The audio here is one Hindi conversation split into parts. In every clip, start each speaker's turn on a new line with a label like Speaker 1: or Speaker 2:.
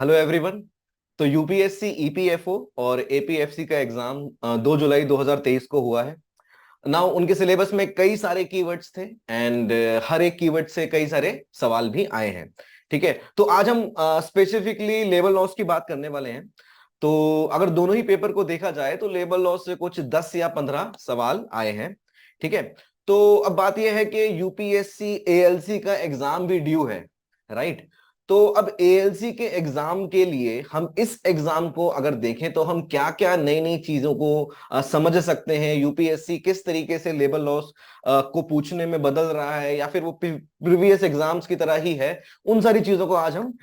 Speaker 1: Hello everyone. तो यूपीएससी ईपीएफओ और एपीएफसी का एग्जाम 2 जुलाई 2023 को हुआ है। नाउ उनके सिलेबस में कई सारे कीवर्ड्स थे एंड हर एक कीवर्ड से कई सारे सवाल भी आए हैं। ठीक है, तो आज हम स्पेसिफिकली लेबर लॉस की बात करने वाले हैं। तो अगर दोनों ही पेपर को देखा जाए तो लेबर लॉस से कुछ 10 या 15 सवाल आए हैं। ठीक है, तो अब बात यह है कि यूपीएससी एएलसी का एग्जाम भी ड्यू है, राइट। तो अब एएलसी के एग्जाम के लिए हम इस एग्जाम को अगर देखें तो हम क्या क्या नई नई चीजों को समझ सकते हैं, यूपीएससी किस तरीके से लेबर लॉस को पूछने में बदल रहा है या फिर वो प्रीवियस एग्जाम्स की तरह ही है, उन सारी चीजों को आज हम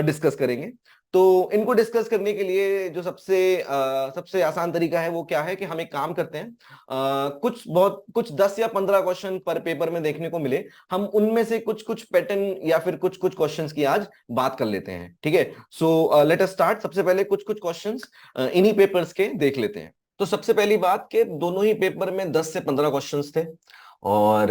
Speaker 1: डिस्कस करेंगे। तो इनको डिस्कस करने के लिए जो सबसे आसान तरीका है वो क्या है कि हम एक काम करते हैं, कुछ 10 या 15 क्वेश्चन पर पेपर में देखने को मिले, हम उनमें से कुछ कुछ पैटर्न या फिर कुछ कुछ क्वेश्चंस की आज बात कर लेते हैं। ठीक है, सो लेट अस स्टार्ट। सबसे पहले कुछ कुछ क्वेश्चंस इन्हीं पेपर्स के देख लेते हैं। तो सबसे पहली बात कि दोनों ही पेपर में 10 से 15 क्वेश्चंस थे और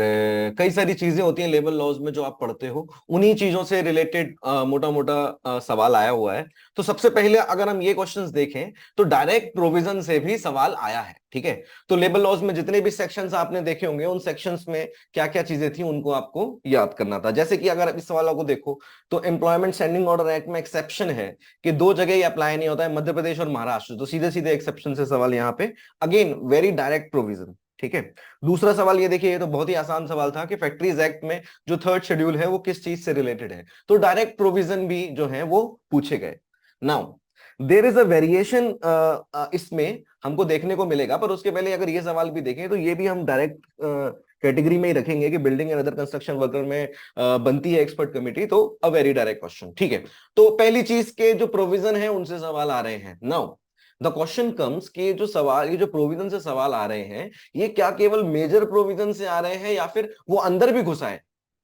Speaker 1: कई सारी चीजें होती हैं लेबर लॉज में जो आप पढ़ते हो, उन्हीं चीजों से रिलेटेड मोटा मोटा सवाल आया हुआ है। तो सबसे पहले अगर हम ये क्वेश्चंस देखें तो डायरेक्ट प्रोविजन से भी सवाल आया है। ठीक है, तो लेबर लॉज में जितने भी सेक्शंस आपने देखे होंगे उन सेक्शंस में क्या क्या चीजें थी उनको आपको याद करना था। जैसे कि अगर इस सवालों को देखो तो एम्प्लॉयमेंट स्टैंडिंग ऑर्डर एक्ट में एक्सेप्शन है कि दो जगह ही अप्लाई नहीं होता है, मध्य प्रदेश और महाराष्ट्र, तो सीधे सीधे एक्सेप्शन से सवाल यहाँ पे। Again very direct provision. ठीक है, दूसरा सवाल ये देखिए, ये तो बहुत ही आसान सवाल था कि फैक्ट्रीज एक्ट में जो थर्ड शेड्यूल है वो किस चीज से रिलेटेड है, तो डायरेक्ट प्रोविजन भी जो है वो पूछे गए। Now there is a variation, इसमें हमको देखने को मिलेगा, पर उसके पहले अगर ये सवाल भी देखें तो ये भी हम डायरेक्ट कैटेगरी में ही रखेंगे कि building and other construction worker में बनती है एक्सपर्ट कमेटी, तो अ वेरी डायरेक्ट क्वेश्चन। ठीक है, तो पहली चीज के जो प्रोविजन है उनसे सवाल आ रहे हैं। नाउ द क्वेश्चन कम्स कि ये जो प्रोविजन से सवाल आ रहे हैं, ये क्या केवल मेजर प्रोविजन से आ रहे हैं या फिर वो अंदर भी घुसा है।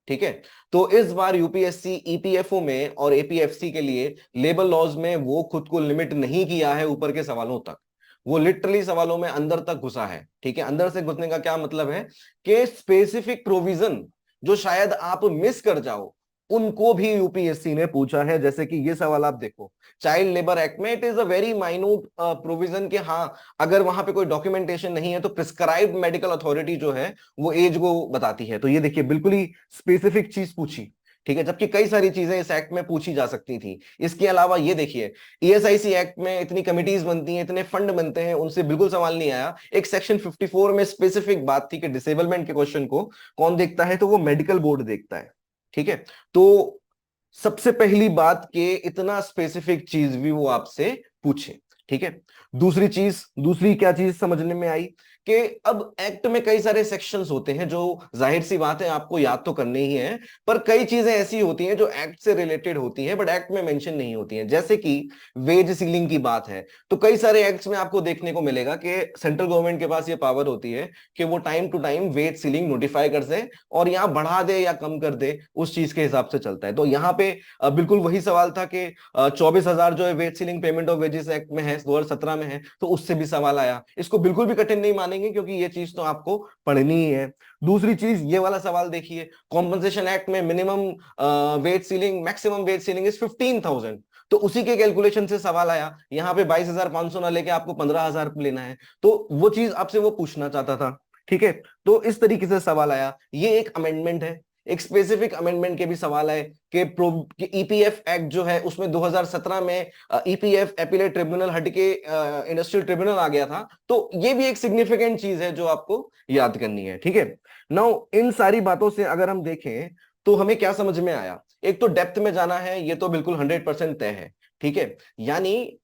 Speaker 1: ठीक है, तो इस बार यूपीएससी ईपीएफओ में और एपीएफसी के लिए लेबर लॉज में वो खुद को लिमिट नहीं किया है ऊपर के सवालों तक, वो लिटरली सवालों में अंदर तक घुसा है। ठीक है, अंदर से घुसने का क्या मतलब है कि स्पेसिफिक प्रोविजन जो शायद आप मिस कर जाओ उनको भी यूपीएससी ने पूछा है। जैसे कि ये सवाल आप देखो, चाइल्ड लेबर एक्ट में it is a very minute provision कि हाँ, अगर वहां पे कोई डॉक्यूमेंटेशन नहीं है तो प्रिस्क्राइब्ड मेडिकल अथॉरिटी जो है वो एज को बताती है। तो ये देखिए बिल्कुल ही स्पेसिफिक चीज पूछी। ठीक है, जबकि कई सारी चीजें इस एक्ट में पूछी जा सकती थी। इसके अलावा ये देखिए, ईएसआईसी एक्ट में इतनी कमिटीज बनती हैं, इतने फंड बनते हैं, उनसे बिल्कुल सवाल नहीं आया। एक सेक्शन 54 में स्पेसिफिक बात थी कि डिसेबलमेंट के क्वेश्चन को कौन देखता है, तो वो मेडिकल बोर्ड देखता है। ठीक है, तो सबसे पहली बात के इतना स्पेसिफिक चीज भी वो आपसे पूछे। ठीक है, दूसरी क्या चीज समझने में आई कि अब एक्ट में कई सारे सेक्शंस होते हैं जो जाहिर सी बात है आपको याद तो करने ही है, पर कई चीजें ऐसी होती हैं जो एक्ट से रिलेटेड होती हैं बट एक्ट में मेंशन नहीं होती हैं। जैसे कि वेज सीलिंग की बात है, तो कई सारे एक्ट्स में आपको देखने को मिलेगा कि सेंट्रल गवर्नमेंट के पास ये पावर होती है कि वो time to time wage ceiling notify कर दे और यहाँ बढ़ा दे या कम कर दे, उस चीज के हिसाब से चलता है। तो यहाँ पे बिल्कुल वही सवाल था कि 24,000 जो है wage ceiling payment of wages act में है, 2017 में है, तो उससे भी सवाल आया। इसको बिल्कुल भी कठिन नहीं मानेंगे क्योंकि ये चीज तो आपको पढ़नी ही है। दूसरी चीज ये वाला सवाल देखिए, कॉम्पनसेशन एक्ट में minimum wage ceiling, maximum wage ceiling is 15,000, तो उसी के कैलकुलेशन से सवाल आया। यहाँ पे 22,500 ना लेके आपको 15,000 लेना है, तो वो चीज आपसे वो पूछना चाहता था। ठीक है, तो इस तरीके से सवाल आया। ये एक अमेंडमेंट है, एक स्पेसिफिक अमेंडमेंट के भी सवाल है कि ईपीएफ एक्ट जो है उसमें 2017 में ईपीएफ एपीलेट ट्रिब्यूनल हट के इंडस्ट्रियल ट्रिब्यूनल आ गया था। तो ये भी एक सिग्निफिकेंट चीज है जो आपको याद करनी है। ठीक है, नाउ इन सारी बातों से अगर हम देखें तो हमें क्या समझ में आया, एक तो डेप्थ में जाना है, ये तो बिल्कुल 100% तय है। ठीक है, यानी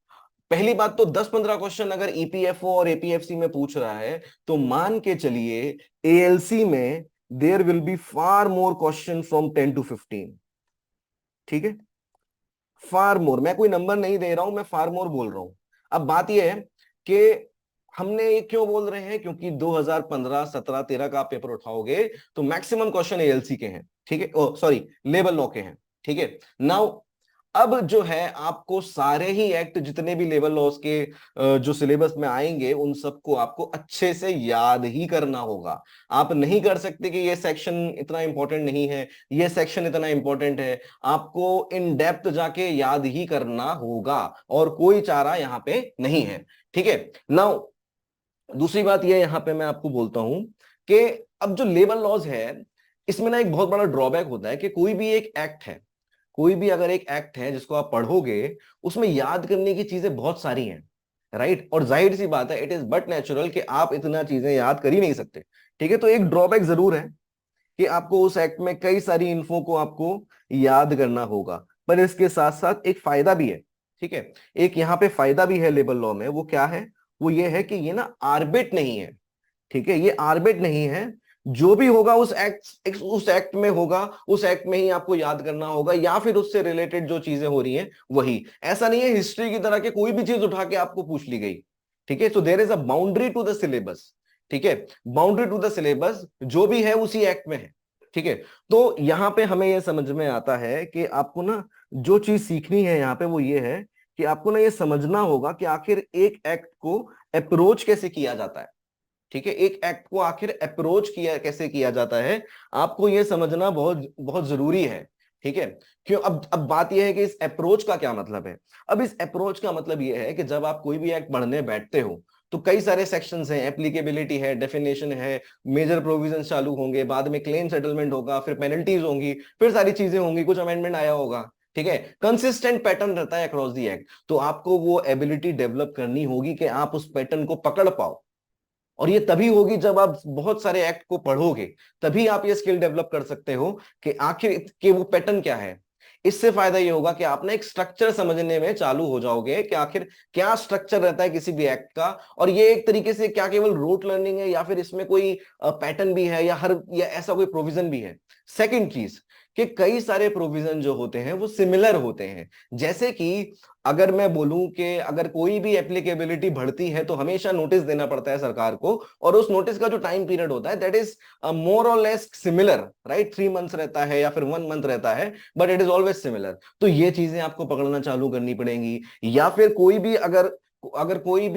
Speaker 1: पहली बात तो 10-15 क्वेश्चन अगर ईपीएफओ और एपीएफसी में पूछ रहा है तो मान के चलिए एएलसी में there will be far more question from 10 to 15। ठीक है, फार मोर, मैं कोई नंबर नहीं दे रहा हूं, मैं फार मोर बोल रहा हूं। अब बात यह है कि हमने ये क्यों बोल रहे हैं, क्योंकि 2015, 17, 13 का आप पेपर उठाओगे तो मैक्सिमम क्वेश्चन एएलसी के हैं। ठीक है, ओ सॉरी, लेबर लॉ के हैं। ठीक है, नाउ अब जो है आपको सारे ही एक्ट जितने भी लेबर लॉज के जो सिलेबस में आएंगे उन सबको आपको अच्छे से याद ही करना होगा। आप नहीं कर सकते कि ये सेक्शन इतना इंपॉर्टेंट नहीं है, ये सेक्शन इतना इंपॉर्टेंट है। आपको इन डेप्थ जाके याद ही करना होगा और कोई चारा यहाँ पे नहीं है। ठीक है। नाउ दूसरी बात ये यहां पे मैं आपको बोलता हूं कि अब जो लेबर लॉज है इसमें ना एक बहुत बड़ा ड्रॉबैक होता है कि कोई भी एक एक्ट है, कोई भी अगर एक एक्ट है जिसको आप पढ़ोगे उसमें याद करने की चीजें बहुत सारी हैं, राइट। और जाहिर सी बात है इट इज बट नेचुरल कि आप इतना चीजें याद कर ही नहीं सकते। ठीक है। तो एक ड्रॉबैक जरूर है कि आपको उस एक्ट में कई सारी इन्फो को आपको याद करना होगा, पर इसके साथ साथ एक फायदा भी है। ठीक है। एक यहाँ पे फायदा भी है लेबर लॉ में, वो क्या है? वो ये है कि ये ना आर्बिट नहीं है। ठीक है। ये आर्बिट नहीं है। जो भी होगा उस एक्ट में होगा, उस एक्ट में ही आपको याद करना होगा, या फिर उससे रिलेटेड जो चीजें हो रही हैं वही। ऐसा नहीं है हिस्ट्री की तरह के कोई भी चीज उठा के आपको पूछ ली गई। ठीक है। So there is a boundary to the syllabus. ठीक है। बाउंड्री टू द सिलेबस जो भी है उसी एक्ट में है। ठीक है। तो यहां पे हमें यह समझ में आता है कि आपको ना जो चीज सीखनी है यहां पे वो ये है कि आपको ना ये समझना होगा कि आखिर एक एक्ट को अप्रोच कैसे किया जाता है। ठीक है। एक एक्ट को आखिर अप्रोच किया कैसे किया जाता है, आपको यह समझना बहुत बहुत जरूरी है। ठीक है। क्यों? अब बात यह है कि इस अप्रोच का क्या मतलब है। अब इस अप्रोच का मतलब यह है कि जब आप कोई भी एक्ट पढ़ने बैठते हो तो कई सारे सेक्शंस हैं, एप्लीकेबिलिटी है, डेफिनेशन है, मेजर प्रोविजन चालू होंगे, बाद में क्लेम सेटलमेंट होगा, फिर पेनल्टीज होंगी, फिर सारी चीजें होंगी, कुछ अमेंडमेंट आया होगा। ठीक है। कंसिस्टेंट पैटर्न रहता है अक्रॉस दी एक्ट। तो आपको वो एबिलिटी डेवलप करनी होगी कि आप उस पैटर्न को पकड़ पाओ। और ये तभी होगी जब आप बहुत सारे एक्ट को पढ़ोगे, तभी आप ये स्किल डेवलप कर सकते हो कि आखिर के वो पैटर्न क्या है। इससे फायदा ये होगा कि आप ना एक स्ट्रक्चर समझने में चालू हो जाओगे कि आखिर क्या स्ट्रक्चर रहता है किसी भी एक्ट का। और ये एक तरीके से क्या केवल रोट लर्निंग है या फिर इसमें कोई पैटर्न भी है या ऐसा कोई प्रोविजन भी है। सेकंड चीज कि कई सारे प्रोविजन जो होते हैं वो सिमिलर होते हैं। जैसे कि अगर मैं बोलूं कि अगर कोई भी एप्लीकेबिलिटी बढ़ती है तो हमेशा नोटिस देना पड़ता है सरकार को, और उस नोटिस का जो टाइम पीरियड होता है दैट इज मोर और लेस सिमिलर, राइट। 3 मंथ्स रहता है या फिर 1 मंथ रहता है, but it is always similar. तो ये चीजें आपको पकड़ना चालू करनी पड़ेंगी। या फिर कोई भी अगर अगर कोई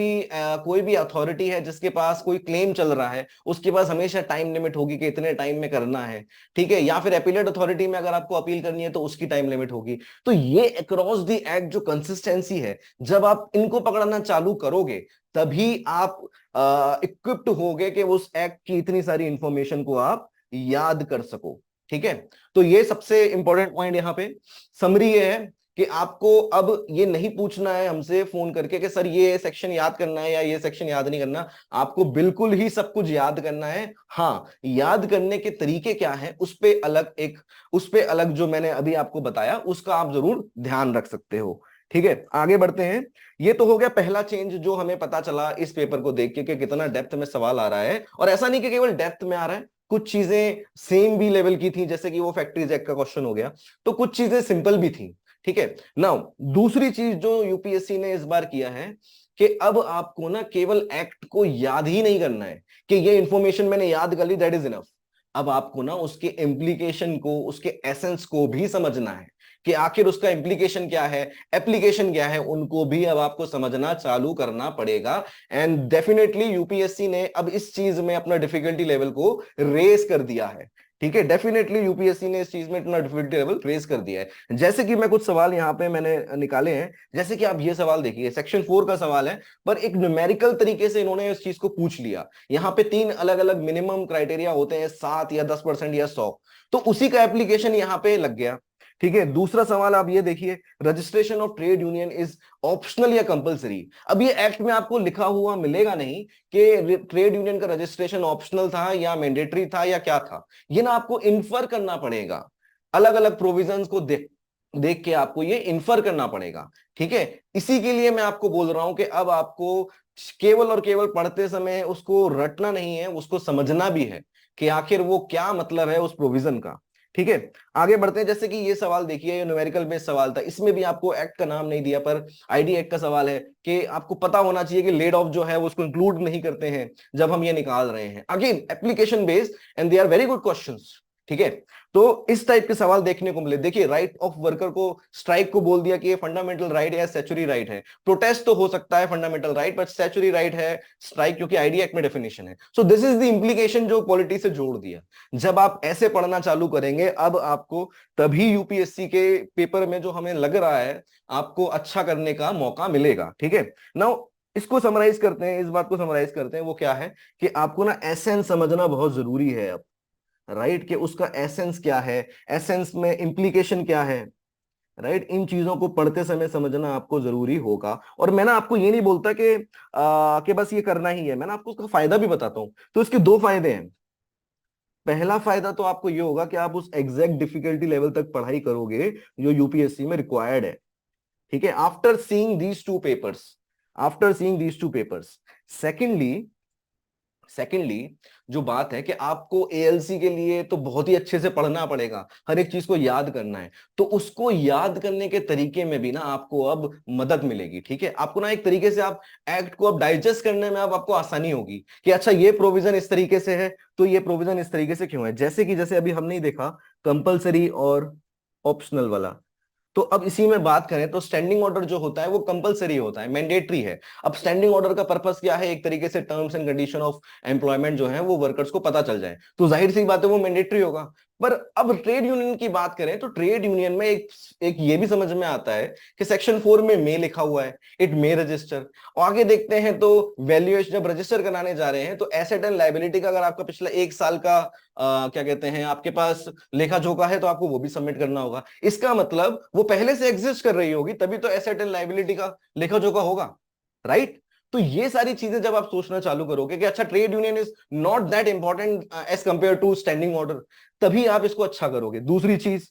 Speaker 1: भी अथॉरिटी है जिसके पास कोई क्लेम चल रहा है, उसके पास हमेशा टाइम लिमिट होगी कि इतने टाइम में करना है। ठीक है। या फिर अपीलेट अथॉरिटी में अगर आपको अपील करनी है तो उसकी टाइम लिमिट होगी। तो ये अक्रॉस द एक्ट जो कंसिस्टेंसी है, जब आप इनको पकड़ना चालू करोगे तभी आप इक्विप्ड होगे कि उस एक्ट की इतनी सारी इंफॉर्मेशन को आप याद कर सको। ठीक है। तो ये सबसे इंपॉर्टेंट पॉइंट यहां पे समरी ये है कि आपको अब ये नहीं पूछना है हमसे फोन करके कि सर ये सेक्शन याद करना है या ये सेक्शन याद नहीं करना। आपको बिल्कुल ही सब कुछ याद करना है। हाँ, याद करने के तरीके क्या है उस पे अलग जो मैंने अभी आपको बताया उसका आप जरूर ध्यान रख सकते हो। ठीक है। आगे बढ़ते हैं। ये तो हो गया पहला चेंज जो हमें पता चला इस पेपर को देख के कि कितना डेप्थ में सवाल आ रहा है। और ऐसा नहीं कि केवल डेप्थ में आ रहा है, कुछ चीजें सेम भी लेवल की थी, जैसे कि वो फैक्ट्रीज एक्ट का क्वेश्चन हो गया, तो कुछ चीजें सिंपल भी थी। ठीक है। नाउ दूसरी चीज जो यूपीएससी ने इस बार किया है कि अब आपको ना केवल एक्ट को याद ही नहीं करना है कि ये इंफॉर्मेशन मैंने याद कर ली दैट इज इनफ। अब आपको ना उसके इम्प्लीकेशन को, उसके एसेंस को भी समझना है कि आखिर उसका इम्प्लीकेशन क्या है, एप्लीकेशन क्या है, उनको भी अब आपको समझना चालू करना पड़ेगा। एंड डेफिनेटली यूपीएससी ने अब इस चीज में अपना डिफिकल्टी लेवल को रेस कर दिया है। ठीक है। डेफिनेटली यूपीएससी ने इस चीज में इतना डिफिकल्टी लेवल रेस कर दिया है। जैसे कि मैं कुछ सवाल यहाँ पे मैंने निकाले हैं, जैसे कि आप ये सवाल देखिए, सेक्शन 4 का सवाल है, पर एक न्यूमेरिकल तरीके से इन्होंने इस चीज को पूछ लिया। यहाँ पे 3 अलग अलग मिनिमम क्राइटेरिया होते हैं, 7 या 10% या 100, तो उसी का एप्लीकेशन यहाँ पे लग गया। ठीक है। दूसरा सवाल आप ये देखिए, registration of trade union is optional या कंपलसरी। अब ये एक्ट में आपको लिखा हुआ मिलेगा नहीं कि ट्रेड यूनियन का रजिस्ट्रेशन ऑप्शनल था या मैंडेटरी था या क्या था। ये ना आपको इन्फर करना पड़ेगा, अलग अलग प्रोविजंस को देख के आपको ये इन्फर करना पड़ेगा। ठीक है। इसी के लिए मैं आपको बोल रहा हूं कि अब आपको केवल और केवल पढ़ते समय उसको रटना नहीं है, उसको समझना भी है कि आखिर वो क्या मतलब है उस प्रोविजन का। ठीक है। आगे बढ़ते हैं। जैसे कि ये सवाल देखिए, ये न्यूमेरिकल बेस्ड सवाल था, इसमें भी आपको एक्ट का नाम नहीं दिया, पर आईडी एक्ट का सवाल है कि आपको पता होना चाहिए कि लेड ऑफ जो है वो उसको इंक्लूड नहीं करते हैं जब हम ये निकाल रहे हैं। Again application based and they are very good questions. ठीक है। तो इस टाइप के सवाल देखने को मिले। देखिए, राइट ऑफ वर्कर को, स्ट्राइक को बोल दिया कि ये फंडामेंटल राइट है या स्टैच्यूटरी राइट है। प्रोटेस्ट तो हो सकता है fundamental right, but statutory right है स्ट्राइक, क्योंकि आईडी एक्ट में डेफिनेशन है। So this is the implication जो पॉलिटी से जोड़ दिया। जब आप ऐसे पढ़ना चालू करेंगे, अब आपको तभी यूपीएससी के पेपर में जो हमें लग रहा है आपको अच्छा करने का मौका मिलेगा। ठीक है। नाउ इसको समराइज करते हैं, इस बात को समराइज करते हैं। वो क्या है कि आपको ना एसेंस समझना बहुत जरूरी है अब, राइट, कि उसका एसेंस क्या है, एसेंस में इंप्लीकेशन क्या है, राइट। इन चीजों को पढ़ते समय समझना आपको जरूरी होगा। और मैं ना आपको ये नहीं बोलता कि बस ये करना ही है, मैं ना आपको उसका फायदा भी बताता हूं। तो इसके दो फायदे हैं। पहला फायदा तो आपको ये होगा कि आप उस एग्जैक्ट डिफिकल्टी लेवल तक पढ़ाई करोगे जो यूपीएससी में रिक्वायर्ड है। ठीक है, after seeing these two papers, after seeing these two papers. Secondly, जो बात है कि आपको एएलसी के लिए तो बहुत ही अच्छे से पढ़ना पड़ेगा, हर एक चीज को याद करना है। तो उसको याद करने के तरीके में भी ना आपको अब मदद मिलेगी। ठीक है, आपको ना एक तरीके से आप एक्ट को अब डाइजेस्ट करने में अब आपको आसानी होगी कि अच्छा ये प्रोविजन इस तरीके से है, तो ये प्रोविजन इस तरीके से क्यों है। जैसे अभी हमने ही देखा कंपलसरी और ऑप्शनल वाला। तो अब इसी में बात करें तो स्टैंडिंग ऑर्डर जो होता है वो कंपलसरी होता है, मैंडेटरी है। अब स्टैंडिंग ऑर्डर का पर्पस क्या है, एक तरीके से terms and condition of employment जो है वो वर्कर्स को पता चल जाए, तो जाहिर सी बात है वो मैंडेटरी होगा। पर अब ट्रेड यूनियन की बात करें तो ट्रेड यूनियन में एक ये भी समझ में आता है कि सेक्शन 4 में मे लिखा हुआ है, इट मे रजिस्टर। और आगे देखते हैं तो वैल्यूएशन जब रजिस्टर कराने जा रहे हैं तो एसेट एंड लायबिलिटी का अगर आपका पिछला एक साल का क्या कहते हैं आपके पास लेखा जोखा है तो आपको वो भी सबमिट करना होगा। इसका मतलब वो पहले से एग्जिस्ट कर रही होगी, तभी तो एसेट एंड लायबिलिटी का लेखा जोखा होगा, राइट। तो ये सारी चीजें जब आप सोचना चालू करोगे कि अच्छा trade union is not that important as compare to standing order, तभी आप इसको अच्छा करोगे। दूसरी चीज,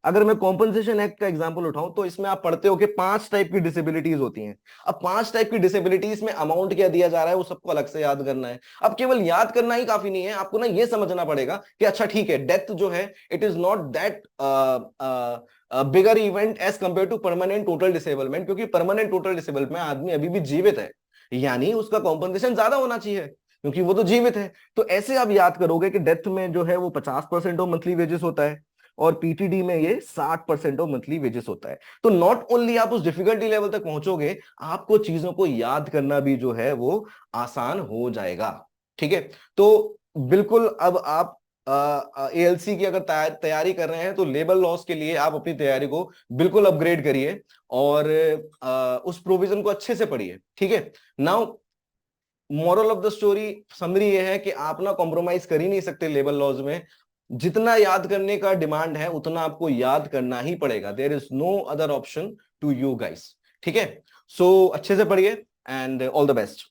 Speaker 1: अगर मैं कॉम्पनसेशन एक्ट का एग्जांपल उठाऊं तो इसमें आप पढ़ते हो कि 5 टाइप की डिसेबिलिटीज होती हैं। अब 5 टाइप की डिसेबिलिटीज में अमाउंट क्या दिया जा रहा है वो सबको अलग से याद करना है। अब केवल याद करना ही काफी नहीं है, आपको ना ये समझना पड़ेगा कि अच्छा ठीक है, डेथ जो है it is not that bigger event as compare to permanent total disablement, क्योंकि परमानेंट टोटल डिसेबलमेंट में आदमी अभी भी जीवित है, यानी उसका कॉम्पनसेशन ज्यादा होना चाहिए क्योंकि वो तो जीवित है। तो ऐसे आप याद करोगे कि डेथ में जो है वो 50% ऑफ मंथली वेजेस होता है और पीटीडी में ये 60% ऑफ मंथली वेजेस होता है। तो नॉट ओनली आप उस डिफिकल्टी लेवल तक पहुंचोगे, आपको चीजों को याद करना भी जो है वो आसान हो जाएगा। ठीक है। तो बिल्कुल अब आप एएलसी की अगर तैयारी कर रहे हैं तो लेबर लॉस के लिए आप अपनी तैयारी को बिल्कुल अपग्रेड करिए और उस प्रोविजन को अच्छे से पढ़िए। ठीक है। Now moral of the story summary ये है कि आप ना कॉम्प्रोमाइज कर ही नहीं सकते लेबर लॉज में। जितना याद करने का डिमांड है उतना आपको याद करना ही पड़ेगा, there is no other option to you guys. ठीक है। सो अच्छे से पढ़िए एंड ऑल द बेस्ट।